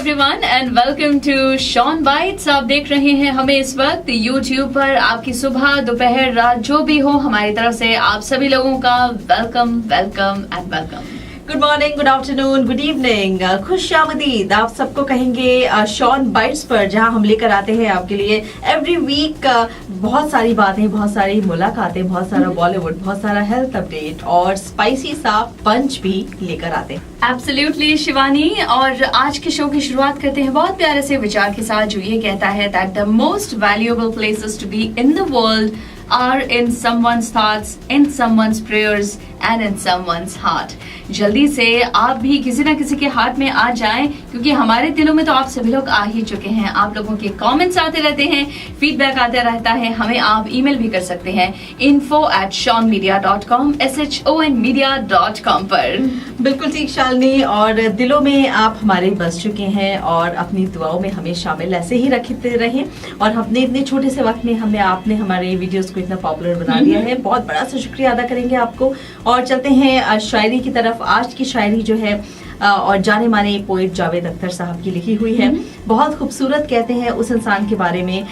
Everyone and welcome to Shaan bytes. आप देख रहे हैं हमें इस वक्त यूट्यूब पर। आपकी सुबह दोपहर रात जो भी हो, हमारी तरफ से आप सभी लोगों का welcome welcome and welcome. Good morning, good afternoon, good evening, खुश आमदीद आप सबको कहेंगे शॉन बाइट्स पर, जहां हम लेकर आते हैं आपके लिए एवरी वीक बहुत सारी बातें, बहुत सारी मुलाकातें, बहुत सारा बॉलीवुड, बहुत सारा हेल्थ अपडेट और स्पाइसी सा पंच भी लेकर आते हैं। एब्सोल्युटली शिवानी, और आज के शो की शुरुआत करते हैं बहुत प्यारे से विचार के साथ जो ये कहता है that the most valuable places to be in the world are in someone's thoughts, in someone's prayers and in someone's heart। जल्दी से आप भी किसी ना किसी के हार्ट में आ जाएं, क्योंकि हमारे दिलों में तो आप सभी लोग आ ही चुके हैं। आप लोगों के कमेंट्स आते रहते हैं, फीडबैक आता रहता है, हमें आप ईमेल भी कर सकते हैं info@shawnmedia.com shonmedia.com पर। बिल्कुल ठीक शालिनी, और दिलों में आप हमारे बस चुके हैं और अपनी दुआओं में हमें शामिल ऐसे ही रखते रहें। और हमने इतने छोटे से वक्त में आपने हमारे वीडियोस को इतना पॉपुलर बना दिया है, बहुत बड़ा सा शुक्रिया अदा करेंगे आपको। और चलते हैं शायरी की तरफ। आज की शायरी जो है और जाने माने पोएट जावेद अख्तर साहब की लिखी हुई है। बहुत खूबसूरत कहते हैं उस इंसान के बारे में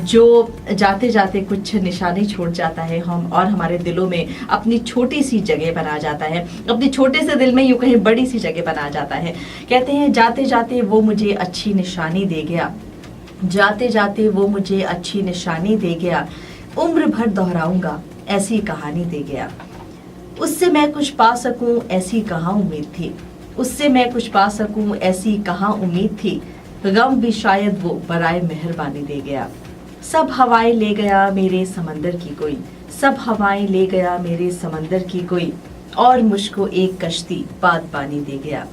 जो जाते जाते कुछ निशानी छोड़ जाता है हम और हमारे दिलों में अपनी छोटी सी जगह बना जाता है, अपने छोटे से दिल में यूं कहीं बड़ी सी जगह बना जाता है। कहते हैं जाते जाते वो मुझे अच्छी निशानी दे गया, जाते जाते वो मुझे अच्छी निशानी दे गया, उम्र भर दोहराऊंगा ऐसी कहानी दे गया। उससे मैं कुछ पा सकूं ऐसी कहाँ उम्मीद थी, उससे मैं कुछ पा सकूं ऐसी कहाँ उम्मीद थी, गम भी शायद वो बराए मेहरबानी दे गया। सब हवाएं ले गया मेरे समंदर की कोई, सब हवाएं ले गया मेरे समंदर की कोई, और मुझको एक कश्ती बादबानी दे गया।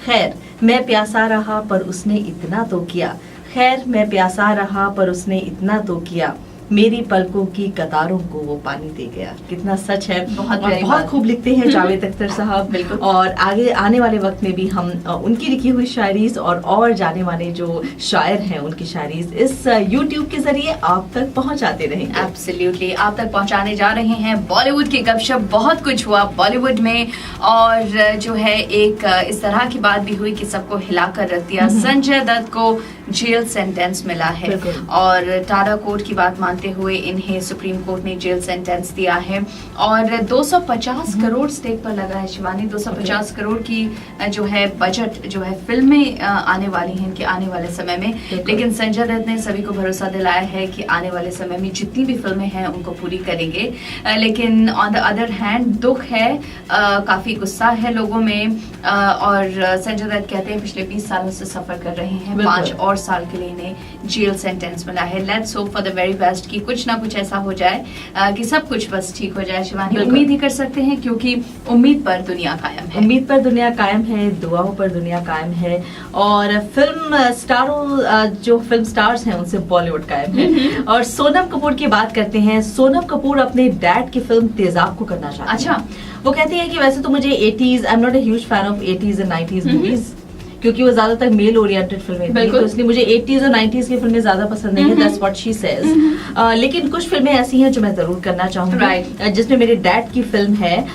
खैर मैं प्यासा रहा पर उसने इतना तो किया, खैर मैं प्यासा रहा पर उसने इतना तो किया, मेरी पलकों की कतारों को वो पानी दे गया। कितना सच है। बहुत खूब लिखते हैं जावेद अख्तर साहब। बिल्कुल। और आगे आने वाले वक्त में भी हम उनकी लिखी हुई शायरीज और जाने माने जो शायर हैं उनकी शायरीज इस यूट्यूब के जरिए आप तक पहुंचाते रहेंगे। एब्सोल्युटली आप तक पहुंचाने जा रहे हैं बॉलीवुड की गपशप। बहुत कुछ हुआ बॉलीवुड में, और जो है एक इस तरह की बात भी हुई कि सबको हिला कर रख दिया। संजय दत्त को जेल सेंटेंस मिला है, और टाडा कोर्ट की बात मानते हुए इन्हें सुप्रीम कोर्ट ने जेल सेंटेंस दिया है। और 250 करोड़ स्टेक पर लगा है शिवानी। 250 करोड़ की जो है बजट जो है फिल्में आने वाली हैं इनके आने वाले समय में। लेकिन संजय दत्त ने सभी को भरोसा दिलाया है कि आने वाले समय में जितनी भी फिल्में हैं उनको पूरी करेंगे। लेकिन ऑन द अदर हैंड दुख है, काफी गुस्सा है लोगों में। और संजय दत्त कहते हैं पिछले 20 सालों से सफर कर रहे हैं, 5 और साल के लिए इन्हें जेल सेंटेंस मिला है। Let's hope for the very best कि कुछ ना कुछ ऐसा हो जाए कि सब कुछ बस ठीक हो जाए शिवानी। उम्मीद ही कर सकते हैं, क्योंकि उम्मीद पर दुनिया कायम है। उम्मीद पर दुनिया कायम है, दुआओं पर दुनिया कायम है। और फिल्म स्टारों जो फिल्म स्टार्स हैं उनसे बॉलीवुड कायम है। और सोनम कपूर की बात करते हैं। सोनम कपूर अपने डैड की फिल्म तेजाब को करना चाहती है। अच्छा। वो कहती है कि वैसे तो मुझे 80s, I am not a huge fan of 80s and 90s movies, क्योंकि वो ज्यादातर मेल ओरिएंटेड फिल्में थी, तो इसलिए मुझे 80s और 90s की फिल्में ज्यादा पसंद नहीं है। That's what she says. लेकिन कुछ फिल्में ऐसी हैं जो मैं जरूर करना चाहूंगी, जिसमें मेरे डैड की फिल्म है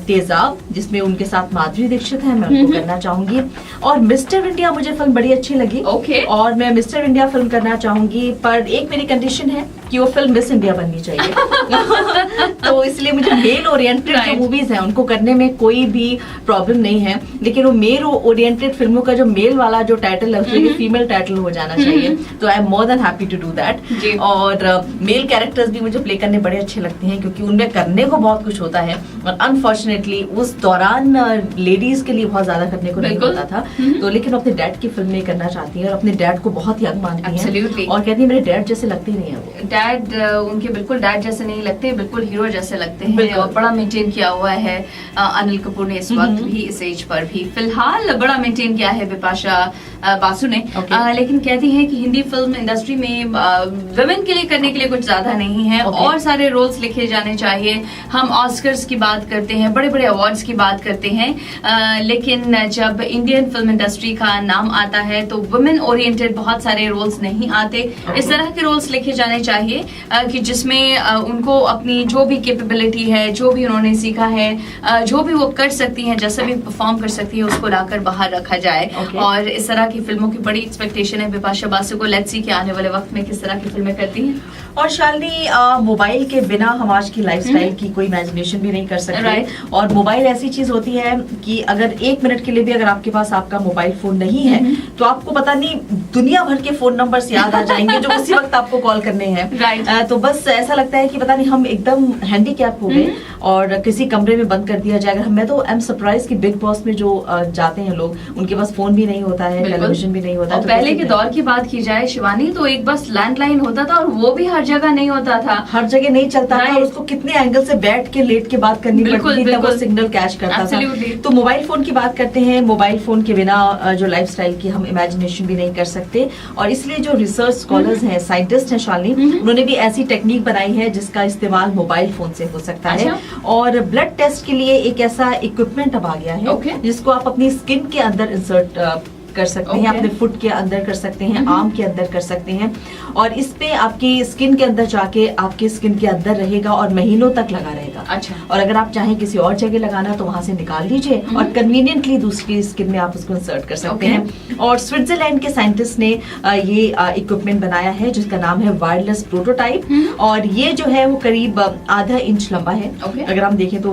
तेजाब, जिसमें उनके साथ माधुरी दीक्षित है, मैं उनको करना चाहूंगी। और मिस्टर इंडिया मुझे फिल्म बड़ी अच्छी लगी, और मैं मिस्टर इंडिया फिल्म करना चाहूंगी, पर एक मेरी कंडीशन है कि वो फिल्म मिस इंडिया बननी चाहिए। तो इसलिए मुझे मेल ओरिएंटेड जो मूवीज हैं उनको करने में कोई भी प्रॉब्लम नहीं है, लेकिन वो मेल ओरिएंटेड फिल्मों का जो मेल वाला जो टाइटल है उसमें फीमेल टाइटल हो जाना चाहिए। तो I am more than happy to do that. और मेल कैरेक्टर्स भी मुझे प्ले करने बड़े अच्छे लगते हैं, क्योंकि उनमें करने को बहुत कुछ होता है, और अनफॉर्चुनेटली उस दौरान लेडीज के लिए बहुत ज्यादा करने को नहीं होता था। तो लेकिन अपने डैड की फिल्म में करना चाहती है, और अपने डैड को बहुत यंग मानती है, और कहती है मेरे डैड जैसे लगते ही नहीं है वो। डैड उनके बिल्कुल डैड जैसे नहीं लगते, बिल्कुल हीरो जैसे लगते हैं, और बड़ा मेंटेन किया हुआ है अनिल कपूर ने इस वक्त भी, इस एज पर भी फिलहाल बड़ा मेंटेन किया है बिपाशा बासु ने। लेकिन कहती है कि हिंदी फिल्म इंडस्ट्री में वुमेन के लिए करने के लिए कुछ ज्यादा नहीं है, और सारे रोल्स लिखे जाने चाहिए। हम ऑस्कर्स की बात करते हैं, बड़े बड़े अवार्ड्स की बात करते हैं, लेकिन जब इंडियन फिल्म इंडस्ट्री का नाम आता है तो वुमेन ओरिएंटेड बहुत सारे रोल्स नहीं आते। इस तरह के रोल्स लिखे जाने चाहिए बताएंगे कि जिसमें उनको अपनी जो भी कैपेबिलिटी है, जो भी उन्होंने सीखा है, जो भी वो कर सकती हैं, जैसा भी परफॉर्म कर सकती है, उसको लाकर बाहर रखा जाए। और इस तरह की फिल्मों की बड़ी एक्सपेक्टेशन है बिपाशा बासु को। लेट्स सी कि आने वाले वक्त में किस तरह की फिल्में करती हैं। और शालिनी, मोबाइल के बिना हम आज की लाइफस्टाइल की कोई इमेजिनेशन भी नहीं कर सकते। और मोबाइल ऐसी चीज होती है कि अगर 1 मिनट के लिए भी अगर आपके पास आपका मोबाइल फोन नहीं है तो आपको पता नहीं दुनिया भर के फोन नंबर्स याद आ जाएंगे जो उसी वक्त आपको कॉल करने हैं। तो बस ऐसा लगता है कि पता नहीं हम एकदम हैंडीकैप हो गए और किसी कमरे में बंद कर दिया जाएगा। मैं तो आई एम सरप्राइज कि बिग बॉस में जो जाते हैं लोग, उनके पास फोन भी नहीं होता है, टेलीविजन भी नहीं होता है। तो पहले के दौर की बात की जाए शिवानी, तो एक बस लैंडलाइन होता था और वो भी हर जगह नहीं होता था, हर जगह नहीं चलता था। और उसको कितने एंगल से बैठ के लेट के बात करनी पड़ती थी, तब वो सिग्नल कैच करता था। तो मोबाइल फोन की बात करते हैं। मोबाइल फोन के बिना जो लाइफस्टाइल की हम इमेजिनेशन भी नहीं कर सकते। और इसलिए जो रिसर्च स्कॉलर्स हैं, साइंटिस्ट हैं शालिनी, उन्होंने भी ऐसी टेक्निक बनाई है जिसका इस्तेमाल मोबाइल फोन से हो सकता है। और ब्लड टेस्ट के लिए एक ऐसा इक्विपमेंट अब आ गया है जिसको आप अपनी स्किन के अंदर इंसर्ट कर सकते हैं, अपने फुट के अंदर कर सकते हैं, आर्म के अंदर कर सकते हैं। और इस पे आपकी स्किन के अंदर जाके आपके स्किन के अंदर रहेगा और महीनों तक लगा रहेगा। अच्छा। और अगर आप चाहें किसी और जगह लगाना तो वहां से निकाल लीजिए और कन्वीनियंटली दूसरी स्किन में आप उसको इंसर्ट कर सकते हैं। और स्विट्जरलैंड के साइंटिस्ट ने ये इक्विपमेंट बनाया है जिसका नाम है वायरलेस प्रोटोटाइप। और ये जो है वो करीब आधा इंच लंबा है अगर हम देखें तो,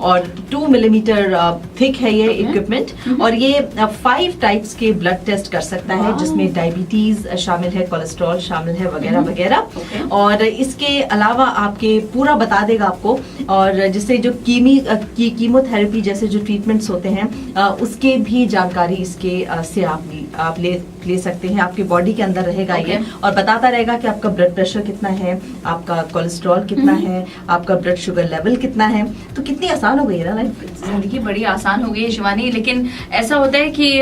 और 2 मिलीमीटर थिक है ये इक्विपमेंट। और ये 5 टाइप्स के ब्लड टेस्ट कर सकता है जिसमें डायबिटीज शामिल है, कोलेस्ट्रॉल शामिल है, वगैरह वगैरह। और इसके अलावा आपके पूरा बता देगा आपको। और जिससे जो कीमोथेरेपी जैसे जो ट्रीटमेंट्स होते हैं उसके भी जानकारी इसके से आप ले सकते हैं। आपकी बॉडी के अंदर रहेगा ये और बताता रहेगा कि आपका ब्लड प्रेशर कितना है, आपका कोलेस्ट्रॉल कितना है, आपका ब्लड शुगर लेवल कितना है। तो कितनी आसान हो गई है ना लाइफ, जिंदगी बड़ी आसान हो गई है शिवानी। लेकिन ऐसा होता है कि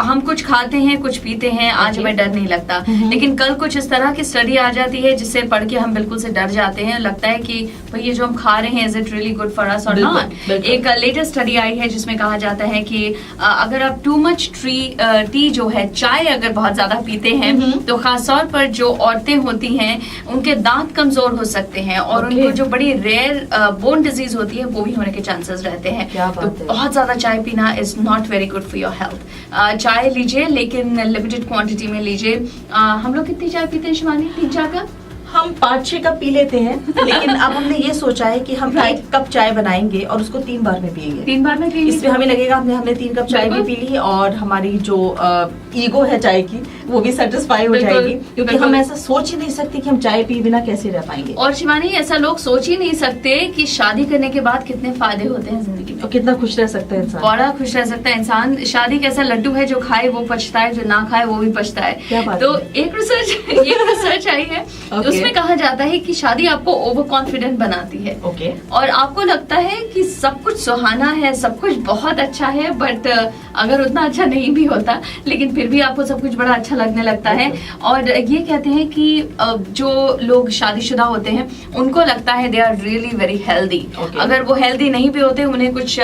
हम कुछ खाते हैं, कुछ पीते हैं, आज हमें डर नहीं लगता, लेकिन कल कुछ इस तरह की स्टडी आ जाती है जिससे पढ़ के हम बिल्कुल से डर जाते हैं। लगता है कि भाई ये जो हम खा रहे हैं, is it really good for us और नॉट। एक लेटेस्ट स्टडी आई है जिसमें कहा जाता है कि अगर आप टू मच टी जो है, चाय अगर बहुत ज्यादा पीते हैं तो खासतौर पर जो औरतें होती हैं उनके दांत कमजोर हो सकते हैं और उनको जो बड़ी रेयर बोन डिजीज होती है वो भी होने के चांसेस रहते हैं। तो बहुत ज्यादा चाय पीना is not very good for your health. चाय लीजिए लेकिन लिमिटेड क्वांटिटी में लीजिए। हम लोग कितनी चाय पीते हैं शिवानी? 3-4 कप? हम 5-6 कप पी लेते हैं, लेकिन अब हमने ये सोचा है कि हम 1 कप चाय बनाएंगे और उसको 3 बार में पिएंगे। 3 बार में पिएंगे? इसमें हमें लगेगा हमने 3 कप चाय भी पी ली और हमारी जो ईगो है चाय की वो भी सेटिस्फाई हो जाएगी, क्योंकि हम ऐसा सोच ही नहीं सकते कि हम चाय पी बिना कैसे रह पाएंगे। और शिवानी, ऐसा लोग सोच ही नहीं सकते कि शादी करने के बाद कितने फायदे होते हैं जिंदगी में, तो कितना खुश रह सकता है इंसान। बड़ा खुश रह सकता है इंसान। शादी कैसा लड्डू है, जो खाए वो पछता है, जो ना खाए वो भी पछता है। तो एक रिसर्च आई है उसमें कहा जाता है कि शादी आपको ओवर कॉन्फिडेंट बनाती है। और आपको लगता है कि सब कुछ सुहाना है, सब कुछ बहुत अच्छा है, बट अगर उतना अच्छा नहीं भी होता लेकिन फिर भी आपको सब कुछ बड़ा अच्छा लगने लगता है। और ये कहते हैं कि जो लोग शादीशुदा होते हैं उनको लगता है they are really very healthy. अगर वो हेल्दी नहीं भी होते, उन्हें कुछ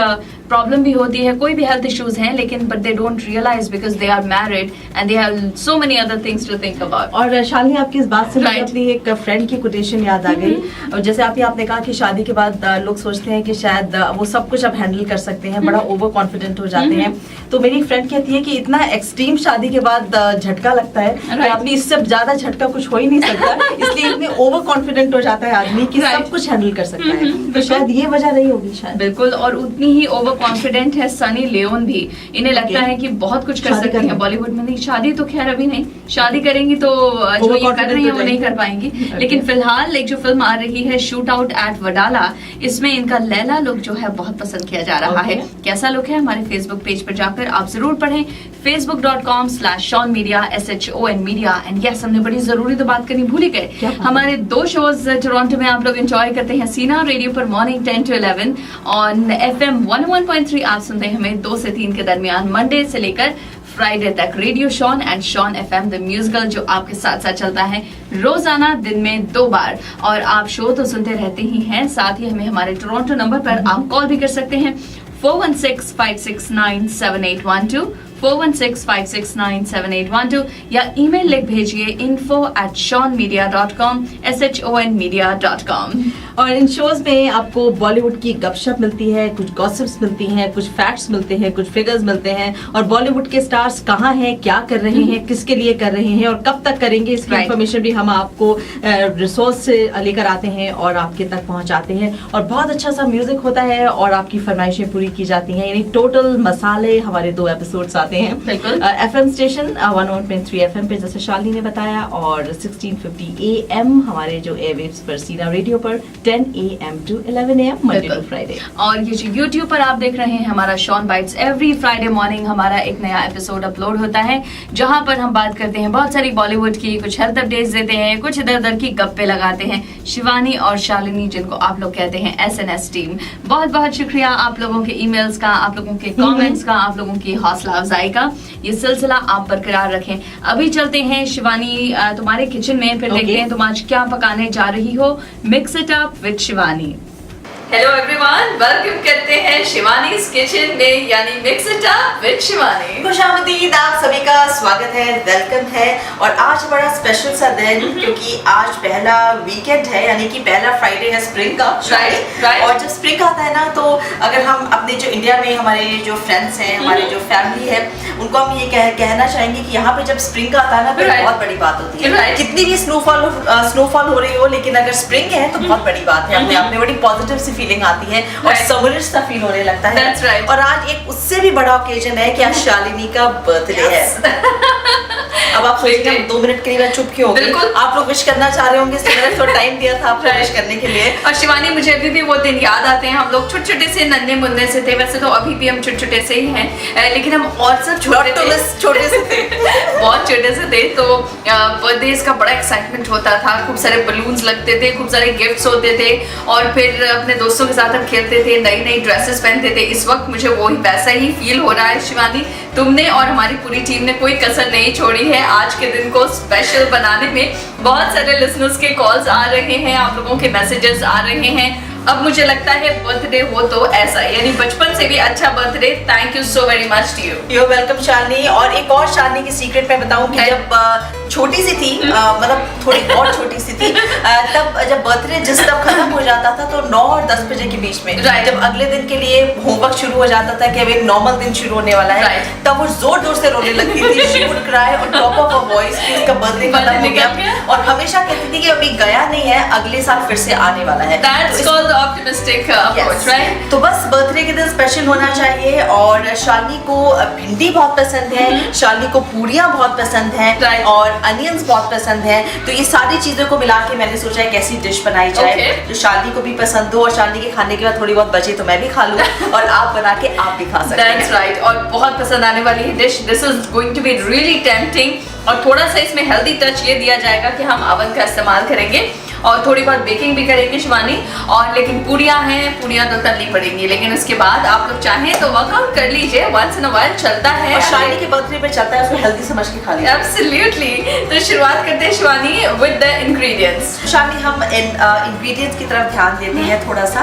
प्रॉब्लम भी होती है, कोई भी हेल्थ इश्यूज हैं, लेकिन but they don't realise because they are married and they have so many other things to think about. और शालिनी, आपकी इस बात से मुझे अपनी एक फ्रेंड की कोटेशन याद आ गई। और जैसे आपने कहा कि शादी के बाद लोग सोचते हैं कि शायद वो सब कुछ अब हैंडल कर सकते हैं, बड़ा ओवर कॉन्फिडेंट हो जाते हैं। तो मेरी फ्रेंड कहती है कि इतना एक्सट्रीम शादी के बाद झटका लगता है कि आदमी इससे ज्यादा झटका कुछ हो ही नहीं सकता, इसलिए इतने ओवर कॉन्फिडेंट हो जाता है आदमी कि सब कुछ हैंडल कर सकता है। तो शायद ये वजह रही होगी शायद। बिल्कुल। और उतनी ही ओवर कॉन्फिडेंट है सनी लियोन भी। इन्हें लगता है कि बहुत कुछ कर सकती है बॉलीवुड में। नहीं, शादी तो खैर अभी नहीं, शादी करेंगी तो जो ये कर रही है वो नहीं कर पाएंगी। लेकिन फिलहाल एक जो फिल्म आ रही है शूट आउट एट वडाला, इसमें इनका लैला लुक जो है बहुत पसंद किया जा रहा है। कैसा लुक है, हमारे फेसबुक पेज पर जाकर आप जरूर पढ़ें, facebook.com/Shaun Media SHON Media। And yes, हमने बड़ी जरूरी तो बात करनी भूल ही गए। हमारे 2 शोज टोरंटो में आप लोग एंजॉय करते हैं। सीना रेडियो पर मॉर्निंग 10 to 11 ऑन FM 101.3 आप सुनते हैं हमें 2 से 3 के दरमियान मंडे से लेकर फ्राइडे तक। Radio Shaan and Shaan FM the musical जो आपके साथ साथ चलता है रोजाना दिन में 2 बार। और आप शो तो सुनते रहते ही हैं, साथ ही हमें हमारे टोरंटो नंबर पर आप कॉल भी कर सकते हैं 416-569-7812 4165697812 या ईमेल लिख भेजिए info@shawnmedia.com shonmedia.com। और इन शोज में आपको बॉलीवुड की गपशप मिलती है, कुछ गॉसिप्स मिलती हैं, कुछ फैक्ट्स मिलते हैं, कुछ फिगर्स मिलते हैं, और बॉलीवुड के स्टार्स कहाँ हैं, क्या कर रहे हैं, किसके लिए कर रहे हैं और कब तक करेंगे, इसकी इन्फॉर्मेशन भी हम आपको रिसोर्स से लेकर आते हैं और आपके तक पहुंचाते हैं। और बहुत अच्छा सा म्यूजिक होता है और आपकी फरमाइशें पूरी की जाती हैं। यानी टोटल मसाले हमारे 2 एपिसोड्स आते हैं FM स्टेशन 101.3 FM पे, जैसे शालिनी ने बताया, और 1650 AM हमारे जो एयरवेव्स पर सीना रेडियो पर 10 AM to 11 AM Monday to Friday. और ये जो यूट्यूब पर आप देख रहे हैं हमारा Shaan bytes, every Friday morning हमारा एक नया एपिसोड अपलोड होता है जहां पर हम बात करते हैं बहुत सारी बॉलीवुड की, कुछ हेल्थ अपडेट्स देते हैं, कुछ इधर उधर की गप्पे लगाते हैं। शिवानी और शालिनी, जिनको आप लोग कहते हैं SNS टीम, बहुत बहुत शुक्रिया आप लोगों के ईमेल्स का, आप लोगों के कमेंट्स का, आप लोगों की हौसला अफजाई का। ये सिलसिला आप बरकरार रखें। अभी चलते हैं शिवानी तुम्हारे किचन में, फिर देखते हैं तुम आज क्या पकाने जा रही हो। Mix it up with Shivani. Hello everyone, welcome करते हैं शिवानीज किचन में, यानी mix it up with Shivani. खुशामदीद, आप सभी का स्वागत है, वेलकम है। और आज बड़ा स्पेशल सा दिन, क्योंकि आज पहला वीकेंड है, यानी कि पहला फ्राइडे है स्प्रिंग का। राइट। और जब स्प्रिंग आता है ना, तो अगर हम अपने जो इंडिया में हमारे जो फ्रेंड्स हैं, हमारे जो फैमिली है, उनको हम ये कहना चाहेंगे कि यहाँ पे जब स्प्रिंग आता है ना, तो बहुत बड़ी बात होती है। कितनी भी स्नोफॉल हो रही हो, लेकिन अगर स्प्रिंग है तो बहुत बड़ी बात है। अपने आप में बड़ी पॉजिटिव सी फीलिंग आती है और समरिश सा फील होने लगता है। और आज एक उससे भी बड़ा ओकेजन है कि आज शालिनी का बर्थडे है। अब आप सोचिए 2 मिनट के लिए चुप क्यों हो गई? आप लोग विश करना चाह रहे होंगे, इसलिए मैंने थोड़ा टाइम दिया था आपको विश करने के लिए। और शिवानी, मुझे अभी भी वो दिन याद आते हैं, हम लोग छोटे छोटे से नन्हे मुन्ने से थे। वैसे तो अभी भी हम छोटे छोटे से ही हैं, लेकिन हम और सब छोटे से थे बहुत छोटे से थे। तो बर्थडे का बड़ा एक्साइटमेंट होता था, खूब सारे बलून्स लगते थे, खूब सारे गिफ्ट्स होते थे, और फिर अपने दोस्तों के साथ हम खेलते थे, नई नई ड्रेसेस पहनते थे। इस वक्त मुझे वही वैसा ही फील हो रहा है शिवानी। तुमने और हमारी पूरी टीम ने कोई कसर नहीं छोड़ी है आज के दिन को स्पेशल बनाने में। बहुत सारे लिसनर्स के कॉल्स आ रहे हैं, आप लोगों के मैसेजेस आ रहे हैं। अब मुझे लगता है बर्थडे हो तो ऐसा, यानी बचपन से भी अच्छा birthday. Thank you so very much to you welcome Shalini. और एक और शालिनी की सीक्रेट मैं बताऊं कि जब छोटी सी थी, मतलब थोड़ी और छोटी सी थी, तब जब बर्थडे तब खत्म हो जाता था तो 9 और 10 बजे के बीच में, जब अगले दिन के लिए होमवर्क शुरू हो जाता था कि अब एक नॉर्मल दिन शुरू होने वाला है, तब वो जोर जोर से रोने लगती थी, she would cry on top of her voice कि उसका बर्थडे खत्म हो गया, और हमेशा कहती थी कि अभी गया नहीं है, अगले साल फिर से आने वाला है। That's called the optimistic approach, right? तो बस बर्थडे के दिन स्पेशल होना चाहिए। और शालिनी को भिंडी बहुत पसंद है, शालिनी को पूरियां बहुत पसंद है, और अनियंस बहुत पसंद है। तो ये सारी चीजों को मिला के मैंने सोचा एक ऐसी डिश बनाई जाए जो शालिनी को भी पसंद हो, और शालिनी के खाने के बाद थोड़ी बहुत बचे तो मैं भी खा लूं, और आप बना के आप भी खा सकते हैं। That's right, और बहुत पसंद आने वाली है dish. This is going to be really tempting. और थोड़ा सा इसमें हेल्दी टच ये दिया जाएगा कि हम ओवन का इस्तेमाल करेंगे और थोड़ी बहुत बेकिंग भी करेंगे शिवानी। और लेकिन पूरियां तो तलनी पड़ेंगी, लेकिन उसके बाद आप लोग चाहें तो वर्कआउट कर लीजिए, वंस इन अ व्हाइल चलता है। और शालिनी के बर्थडे पे चलता है, उसको हेल्दी समझ के खा लीजिए। एब्सोल्युटली। तो शुरुआत करते हैं Shivani with the ingredients. Shalini, हम इंग्रेडिएंट्स की तरफ ध्यान देते हैं थोड़ा सा।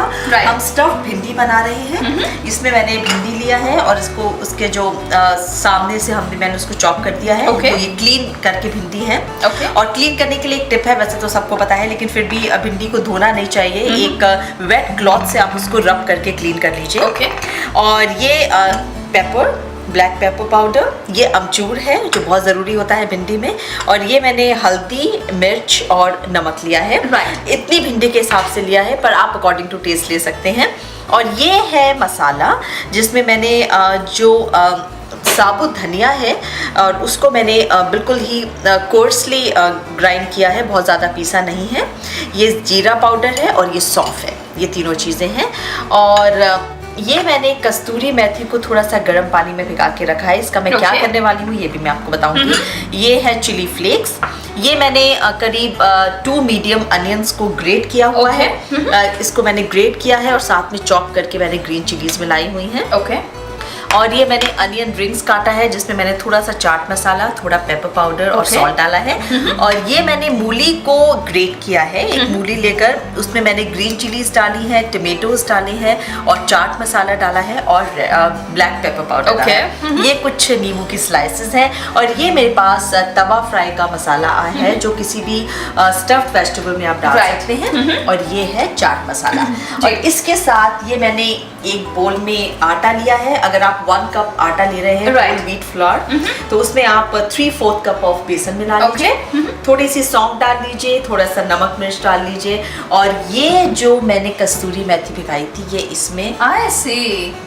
हम स्टफ्ड भिंडी बना रहे हैं। इसमें मैंने भिंडी लिया है और इसको उसके जो सामने से मैंने उसको चॉप कर दिया है। Okay. ये क्लीन करके भिंडी है। Okay. और क्लीन करने के लिए एक टिप है, वैसे तो सबको पता है, लेकिन फिर भी भिंडी को धोना नहीं चाहिए। एक वेट क्लॉथ से आप उसको रब करके क्लीन कर लीजिए। Okay. और ये पेपर, ब्लैक पेपर पाउडर, ये अमचूर है जो बहुत ज़रूरी होता है भिंडी में, और ये मैंने हल्दी, मिर्च और नमक लिया है। इतनी भिंडी के हिसाब से लिया है, पर आप अकॉर्डिंग टू टेस्ट ले सकते हैं। और ये है मसाला, जिसमें मैंने जो साबुत धनिया है और उसको मैंने बिल्कुल ही कोर्सली ग्राइंड किया है, बहुत ज़्यादा पीसा नहीं है। ये जीरा पाउडर है और ये सौंफ है, ये तीनों चीज़ें हैं। और ये मैंने कस्तूरी मेथी को थोड़ा सा गर्म पानी में भिगा के रखा है। इसका मैं क्या करने वाली हूँ ये भी मैं आपको बताऊंगी। ये है चिली फ्लेक्स। ये मैंने करीब 2 मीडियम अनियंस को ग्रेट किया हुआ है। इसको मैंने ग्रेट किया है और साथ में चॉप करके मैंने ग्रीन चिलीज मिलाई हुई हैं। और ये मैंने अनियन रिंग्स काटा है, जिसमें मैंने थोड़ा सा चाट मसाला, थोड़ा पेपर पाउडर और सॉल्ट डाला है। और ये मैंने मूली को ग्रेट किया है। एक मूली लेकर उसमें मैंने ग्रीन चिलीज डाली है, टमेटोज डाले हैं और चाट मसाला डाला है और ब्लैक पेपर पाउडर डाला है। ये कुछ नींबू की स्लाइसेस हैं। और ये मेरे पास तवा फ्राई का मसाला है, जो किसी भी स्टफ्ड वेजिटेबल में आप डाल सकते हैं। और ये है चाट मसाला। और इसके साथ ये मैंने एक बोल में आटा लिया है। अगर आप 1 कप आटा ले रहे हैं, होल व्हीट फ्लोर, तो उसमें आप 3/4 कप ऑफ बेसन मिला लीजिए। थोड़ी सी सौंफ डाल लीजिए, थोड़ा सा नमक मिर्च डाल लीजिए। और ये जो मैंने कस्तूरी मेथी भिगाई थी, ये इसमें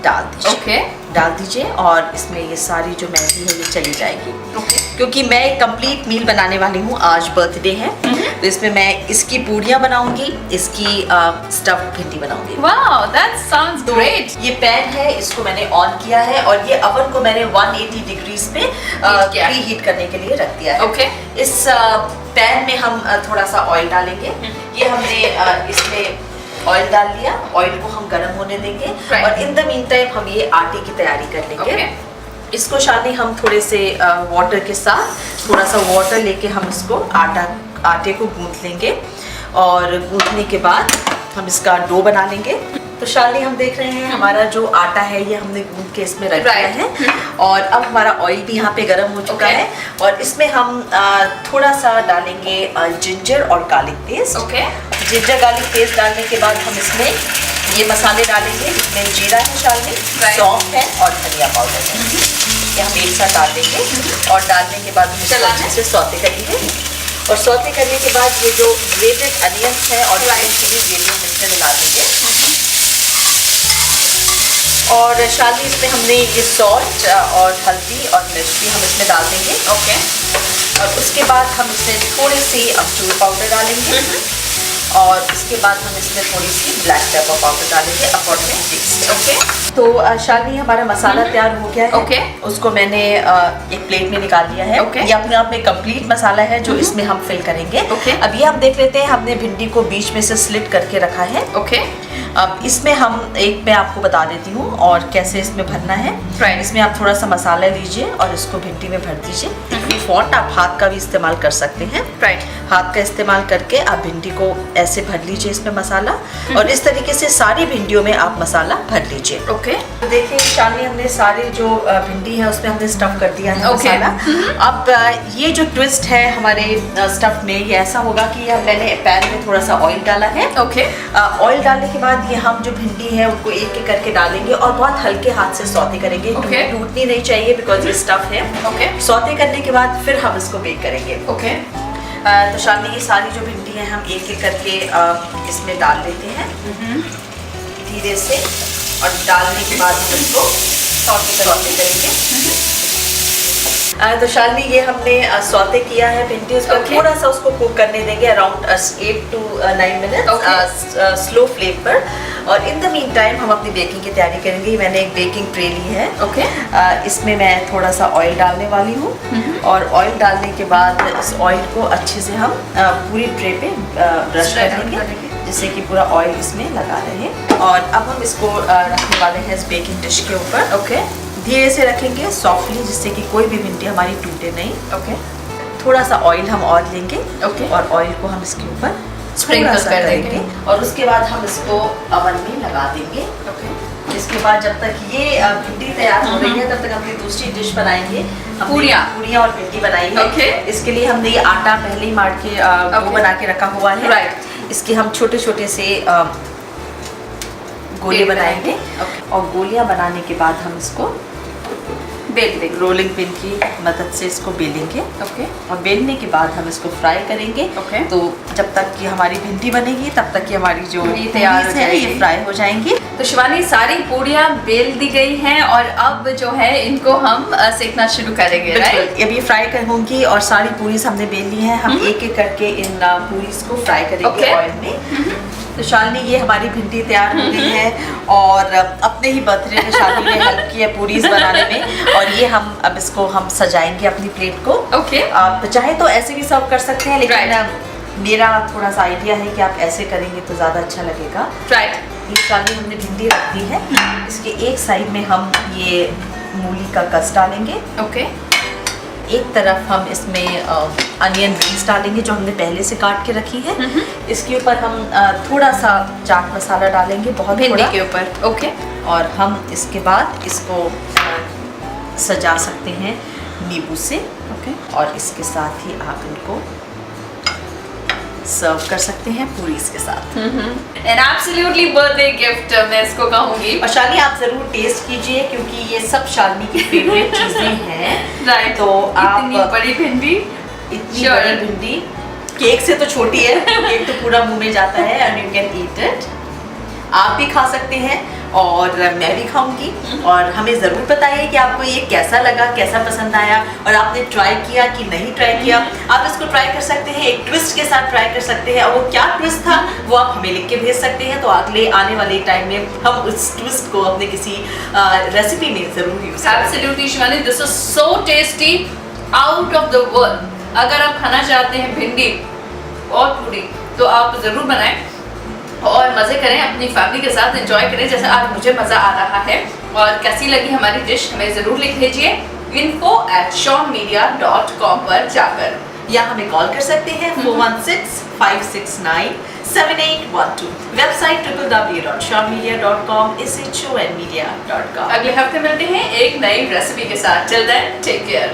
डाल दीजिए। डाल दीजिए और इसमें ये सारी जो मेथी है ये चली जाएगी। क्योंकि मैं एक कंप्लीट मील बनाने वाली हूँ, आज बर्थडे है, तो इसमें मैं इसकी पूड़ियाँ बनाऊंगी, इसकी स्टफ्ड भिंडी बनाऊंगी। Wow, that sounds great. ये पैन है, इसको मैंने ऑन किया है और ये ओवन को मैंने 180 डिग्रीज पे प्री हीट करने के लिए रख दिया है। इस पैन में हम थोड़ा सा ऑयल डालेंगे। ये हमने इसमें ऑयल डाल लिया। ऑयल को हम गर्म होने देंगे और इन द मीन टाइम हम ये आटे की तैयारी कर लेंगे। इसको शादी हम थोड़े से वाटर के साथ थोड़ा सा वाटर लेके हम इसको आटे को गूंथ लेंगे। और गूंथने के बाद हम इसका डो बना लेंगे। तो शाली हम देख रहे हैं हमारा जो आटा है ये हमने गूंथ के इसमें रख दिया है। और अब हमारा ऑयल भी यहाँ पे गर्म हो चुका है। और इसमें हम थोड़ा सा डालेंगे जिंजर और garlic paste. Ginger garlic paste डालने के बाद हम इसमें ये मसाले डालेंगे। इसमें जीरा है शाली, सौंफ है और धनिया पाउडर है। ये हम एक साथ डाल देंगे और डालने के बाद हम इसको अच्छे से सौते करेंगे। और सौते करने के बाद ये जो ग्रेटेड अनियंस है और ग्रीन चिली ये भी मिक्सर मिला देंगे। और शादी इसमें हमने ये सॉल्ट और हल्दी और मिर्च भी हम इसमें डाल देंगे। और उसके बाद हम इसमें थोड़ी सी अमचूर पाउडर डालेंगे। और इसके बाद हम इसमें थोड़ी सी ब्लैक पेपर पाउडर डालेंगे अकॉर्डिंग टेस्ट। तो शादी हमारा मसाला तैयार हो गया है। उसको मैंने एक प्लेट में निकाल लिया है। ये अपने आप में कंप्लीट मसाला है जो इसमें हम फिल करेंगे। अब ये हम देख लेते हैं, हमने भिंडी को बीच में से स्लिट करके रखा है। अब इसमें हम एक मैं आपको बता देती हूँ और कैसे इसमें भरना है। इसमें आप थोड़ा सा मसाला लीजिए और इसको भिंडी में भर दीजिए। फॉन्ट आप हाथ का भी इस्तेमाल कर सकते हैं। हाथ का इस्तेमाल करके आप भिंडी को ऐसे भर लीजिए इसमें मसाला। और इस तरीके से सारी भिंडियों में आप मसाला भर लीजिए। तो देखिए शाली हमने सारी जो भिंडी है उसमें हमने स्टफ कर दिया है मसाला। अब ये जो ट्विस्ट है हमारे स्टफ में ये ऐसा होगा कि मैंने पैन में थोड़ा सा ऑयल डाला है। ऑयल डालने के बाद ये हम जो भिंडी है उनको एक एक करके डालेंगे और बहुत हल्के हाथ से सौते करेंगे। टूटनी नहीं चाहिए बिकॉज ये स्टफ है। सौते करने के बाद फिर हम इसको बेक करेंगे। तो शादी ये सारी जो भिंडी है हम एक एक करके इसमें डाल देते हैं धीरे से। और डालने के बाद हम इसको सौते करेंगे। तो शालिनी ये हमने सौते किया है भिंडी, उसको थोड़ा सा उसको कुक करने देंगे around 8 to 9 minutes slow flame पर। और इन द मीन टाइम हम अपनी बेकिंग की तैयारी करेंगे। मैंने एक बेकिंग ट्रे ली है। इसमें मैं थोड़ा सा ऑयल डालने वाली हूँ। और ऑयल डालने के बाद इस ऑयल को अच्छे से हम पूरी ट्रे पे ब्रश करेंगे जिससे कि पूरा ऑयल इसमें लगा रहे। और अब हम इसको रखने वाले हैं इस बेकिंग डिश के ऊपर। धीरे से रखेंगे सॉफ्टली जिससे कि कोई भी भिंडी हमारी टूटे नहीं। थोड़ा सा ऑयल हम और लेंगे। और ऑयल को हम इसके ऊपर स्प्रिंकल कर देंगे। और उसके बाद हम इसको अवन में लगा देंगे। इसके बाद जब तक ये भिंडी तैयार हो रही है तब तक अपनी दूसरी डिश बनाएंगे। पूरियाँ और भिंडी बनाएंगे। इसके लिए हमने ये आटा पहले ही मार के वो बना के रखा हुआ है। इसके हम छोटे छोटे से गोले बनाएंगे। और गोलियां बनाने के बाद हम इसको बेल देंगे। रोलिंग पिन की मदद से इसको बेलेंगे। और बेलने के बाद हम इसको फ्राई करेंगे। तो जब तक कि हमारी भिंडी बनेगी तब तक कि हमारी जो तैयार है ये फ्राई हो जाएंगी। तो शिवानी सारी पूड़ियाँ बेल दी गई हैं और अब जो है इनको हम सेकना शुरू करेंगे। राइट, अब ये फ्राई होंगी और सारी पूरी हमने बेल ली है। हम एक एक करके इन पूरी को फ्राई करेंगे ऑयल में। तो शालिनी ये हमारी भिंडी तैयार हो गई है। और अपने ही बर्थडे में शालिनी ने हेल्प की है पूरीज बनाने में। और ये हम अब इसको हम सजाएंगे अपनी प्लेट को। आप चाहे तो ऐसे भी सर्व कर सकते हैं, लेकिन मेरा थोड़ा सा आइडिया है कि आप ऐसे करेंगे तो ज़्यादा अच्छा लगेगा। ये शाली हमने भिंडी रख दी है। इसके एक साइड में हम ये मूली का कस डालेंगे। ओके। एक तरफ हम इसमें अनियन रिंग्स डालेंगे जो हमने पहले से काट के रखी है। इसके ऊपर हम थोड़ा सा चाट मसाला डालेंगे, बहुत भिंडी थोड़ा के ऊपर। ओके। और हम इसके बाद इसको सजा सकते हैं नींबू से। ओके। और इसके साथ ही आप इनको सर्व कर सकते हैं पूरी के साथ। एंड एब्सोल्युटली बर्थडे गिफ्ट मैं इसको कहूंगी। और शालिनी आप जरूर टेस्ट कीजिए क्योंकि ये सब शालिनी की फेवरेट चीजें हैं। राइट। तो आप इतनी बड़ी भिंडी, इतनी बड़ी भिंडी केक से तो छोटी है, केक तो पूरा मुंह में जाता है and you can eat it. आप भी खा सकते हैं और मैं भी खाऊंगी। और हमें ज़रूर बताइए कि आपको ये कैसा लगा, कैसा पसंद आया और आपने ट्राई किया कि नहीं ट्राई किया। आप इसको ट्राई कर सकते हैं, एक ट्विस्ट के साथ ट्राई कर सकते हैं और वो क्या ट्विस्ट था वो आप हमें लिख के भेज सकते हैं। तो अगले आने वाले टाइम में हम उस ट्विस्ट को अपने किसी रेसिपी में ज़रूर यूज़ करेंगे। Absolutely Shivani, this is so tasty, out of the world. अगर आप खाना चाहते हैं भिंडी और पूरी तो आप ज़रूर बनाएं और मज़े करें, अपनी फैमिली के साथ एंजॉय करें जैसे आज मुझे मज़ा आ रहा है। और कैसी लगी हमारी डिश हमें ज़रूर लिख भेजिए info@shawnmedia.com पर जाकर, या हमें कॉल कर सकते हैं 416-569-7812। Website www.shawnmedia.com shonmedia.com। अगले हफ्ते मिलते हैं एक नई रेसिपी के साथ। Till then take care.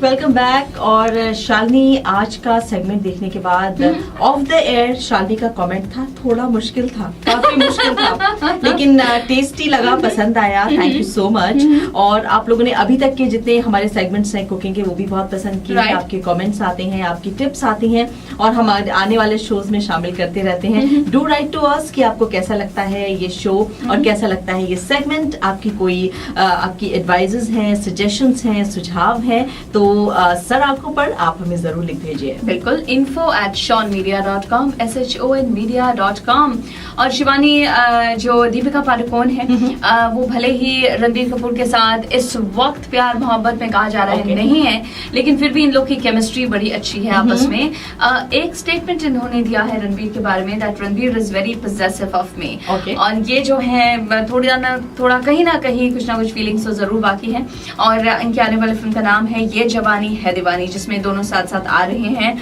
Welcome back. और शालिनी आज का सेगमेंट देखने के बाद ऑफ द एयर शालिनी का कमेंट था थोड़ा मुश्किल था, काफी मुश्किल था, लेकिन टेस्टी लगा, पसंद आया। Thank you so much. और आप लोगों ने अभी तक के जितने हमारे सेगमेंट्स हैं कुकिंग के वो भी बहुत पसंद किए। आपके कमेंट्स आते हैं, आपकी टिप्स आती हैं और हम आने वाले शोज में शामिल करते रहते हैं। डू राइट टू अस कि आपको कैसा लगता है ये शो और कैसा लगता है ये सेगमेंट। आपकी कोई आपकी एडवाइजेस हैं, सजेशंस हैं, सुझाव हैं तो सर आंखों पर आप हमें जरूर लिख भेजिए। बिल्कुल, info@shawnmedia.com shonmedia.com। और शिवानी, जो दीपिका पादुकोण है वो भले ही रणबीर कपूर के साथ इस वक्त प्यार मोहब्बत में कहा जा रहा है नहीं है, लेकिन फिर भी इन लोग की केमिस्ट्री बड़ी अच्छी है आपस में। एक स्टेटमेंट इन्होंने दिया है रणबीर के बारे में that Ranbir is very possessive of me. और ये जो है थोड़ा कहीं ना कहीं कुछ ना कुछ फीलिंग्स तो जरूर बाकी है। और इनके आने वाले फिल्म का नाम है ये जवानी है दीवानी, जिसमें दोनों साथ साथ आ रहे हैं।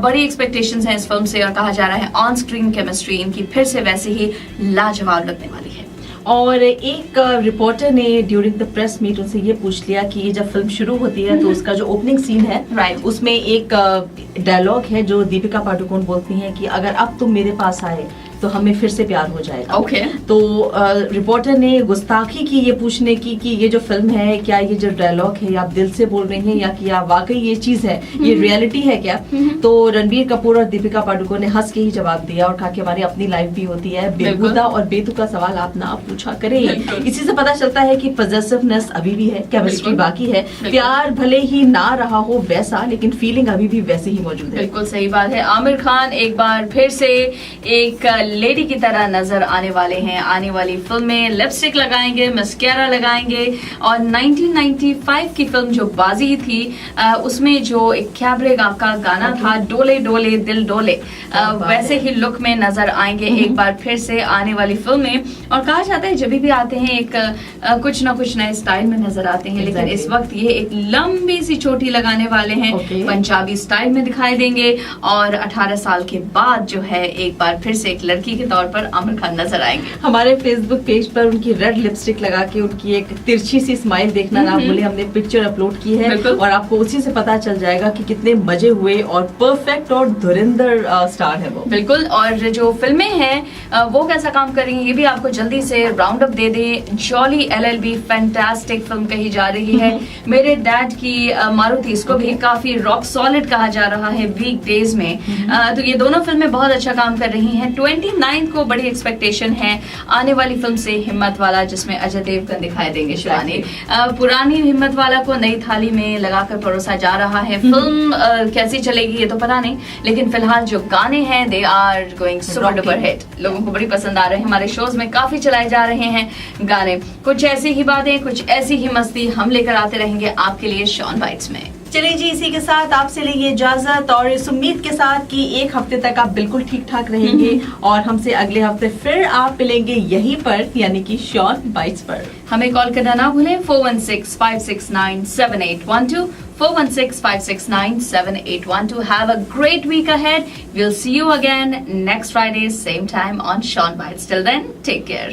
बड़ी एक्सपेक्टेशंस हैं इस फिल्म से और कहा जा रहा है ऑन स्क्रीन केमिस्ट्री इनकी फिर से वैसे ही लाजवाब लगने वाली है। और एक रिपोर्टर ने ड्यूरिंग द प्रेस मीट उनसे ये पूछ लिया कि जब फिल्म शुरू होती है तो उसका जो ओपनिंग सीन है उसमें एक डायलॉग है जो दीपिका पादुकोण बोलती हैं कि अगर अब तुम मेरे पास आए तो हमें फिर से प्यार हो जाएगा। तो रिपोर्टर ने गुस्ताखी की ये पूछने की कि ये जो फिल्म है क्या ये जो डायलॉग है आप दिल से बोल रहे हैं या कि वाकई ये चीज है, ये रियलिटी है क्या? तो रणबीर कपूर और दीपिका पादुकोण ने हंस के ही जवाब दिया और कहा कि हमारी अपनी लाइफ भी होती है, बेहुदा और बेतुका सवाल आप ना पूछा करें। इसी से पता चलता है कि पॉजिटिवनेस अभी भी है, केमिस्ट्री बाकी है, प्यार भले ही ना रहा हो वैसा लेकिन फीलिंग अभी भी वैसी ही मौजूद है। बिल्कुल सही बात है। आमिर खान एक बार फिर से एक लेडी की तरह नजर आने वाले हैं। आने वाली फिल्म में लिपस्टिक लगाएंगे, मस्कारा लगाएंगे और 1995 की फिल्म जो बाजी थी उसमें जो एक कैबरे का गाना था डोले डोले दिल डोले, वैसे ही लुक में नजर आएंगे एक बार फिर से आने वाली फिल्म में। और कहा जाता है जब भी आते हैं एक कुछ ना कुछ नए स्टाइल में नजर आते हैं, लेकिन इस वक्त ये एक लंबी सी चोटी लगाने वाले हैं, पंजाबी स्टाइल में दिखाई देंगे और 18 साल के बाद जो है एक बार फिर से एक लड़की के तौर पर आमिर खान नजर आएंगे। हमारे फेसबुक पेज पर उनकी रेड लिपस्टिक लगा के उनकी एक तिरछी सी स्माइल देखना ना भूले, हमने पिक्चर अपलोड की है और आपको उसी से पता चल जाएगा कि कितने मजे हुए और परफेक्ट और धुरंधर स्टार है वो। बिल्कुल। और जो फिल्में हैं वो कैसा काम करेंगी ये भी आपको जल्दी से राउंड अप दे दें। जॉली LLB फैंटास्टिक फिल्म कही जा रही है। मेरे डैड की मारुति, इसको भी काफी रॉक सॉलिड कहा जा रहा है वीक डेज में। तो ये दोनों फिल्में बहुत अच्छा काम कर रही हैं। 29 को बड़ी एक्सपेक्टेशन है आने वाली फिल्म से हिम्मत वाला, जिसमें अजय देवगन दिखाई देंगे शिवानी। पुरानी हिम्मत वाला को नई थाली में लगाकर परोसा जा रहा है। फिल्म कैसी चलेगी ये तो पता नहीं, लेकिन फिलहाल जो गाने हैं they are going super duper hit, लोगों को बड़ी पसंद आ रहे हैं। हमारे शोज में काफी चलाए जा रहे हैं गाने। कुछ ऐसी ही बातें, कुछ ऐसी ही मस्ती हम लेकर आते रहेंगे आपके लिए शॉन बाइट्स में। चलिए जी, इसी के साथ आपसे लेंगे इजाजत और इस उम्मीद के साथ कि एक हफ्ते तक आप बिल्कुल ठीक ठाक रहेंगे और हमसे अगले हफ्ते फिर आप मिलेंगे यहीं पर, यानी कि शॉर्ट बाइट्स पर। हमें कॉल करना ना भूलें 4165697812 4165697812. Have a great week ahead. We'll see you again next Friday, same time on Sean Bites. Till then, take care.